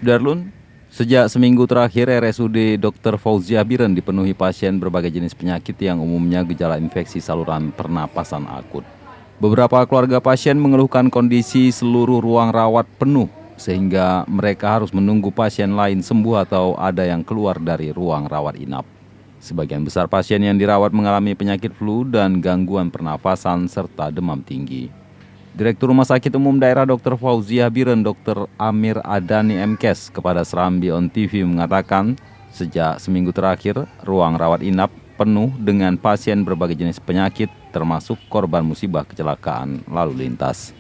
Sudarlun, sejak seminggu terakhir RSUD Dr. Fauziah Biren dipenuhi pasien berbagai jenis penyakit yang umumnya gejala infeksi saluran pernapasan akut. Beberapa keluarga pasien mengeluhkan kondisi seluruh ruang rawat penuh sehingga mereka harus menunggu pasien lain sembuh atau ada yang keluar dari ruang rawat inap. Sebagian besar pasien yang dirawat mengalami penyakit flu dan gangguan pernapasan serta demam tinggi. Direktur Rumah Sakit Umum Daerah Dr. Fauziah Biren, Dr. Amir Adani MKes kepada Serambi On TV mengatakan, sejak seminggu terakhir, ruang rawat inap penuh dengan pasien berbagai jenis penyakit, termasuk korban musibah kecelakaan lalu lintas.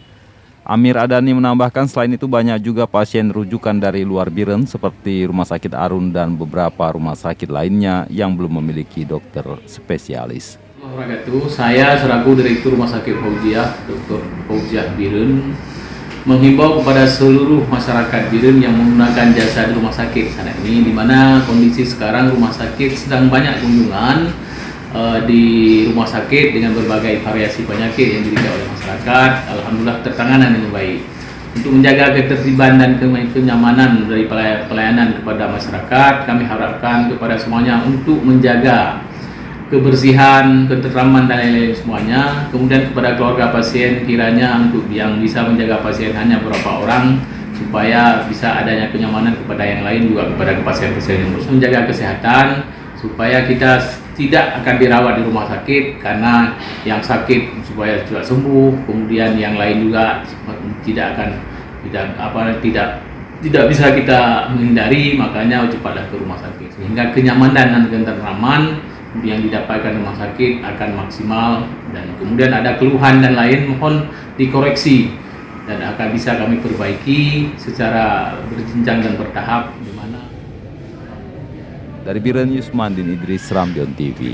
Amir Adani menambahkan selain itu banyak juga pasien rujukan dari luar Biren seperti Rumah Sakit Arun dan beberapa rumah sakit lainnya yang belum memiliki dokter spesialis. Saya selaku Direktur Rumah Sakit Fauziah, Dr. Fauziah Biren, menghimbau kepada seluruh masyarakat Biren yang menggunakan jasa di rumah sakit sana ini, di mana kondisi sekarang rumah sakit sedang banyak kunjungan di rumah sakit dengan berbagai variasi penyakit yang diderita oleh masyarakat. Alhamdulillah tertangani dengan baik. Untuk menjaga ketertiban dan kenyamanan dari pelayanan kepada masyarakat, kami harapkan kepada semuanya untuk menjaga kebersihan, ketentraman dan lain-lain semuanya. Kemudian kepada keluarga pasien kiranya untuk yang bisa menjaga pasien hanya beberapa orang supaya bisa adanya kenyamanan kepada yang lain, juga kepada pasien-pasien yang harus menjaga kesehatan supaya kita tidak akan dirawat di rumah sakit karena yang sakit supaya juga sembuh, kemudian yang lain juga tidak bisa kita menghindari, makanya cepatlah ke rumah sakit sehingga kenyamanan dan ketentraman yang didapatkan rumah sakit akan maksimal, dan kemudian ada keluhan dan lain mohon dikoreksi dan akan bisa kami perbaiki secara berjenjang dan bertahap. Dari Biren Yusmandin Idris, Serambi On TV.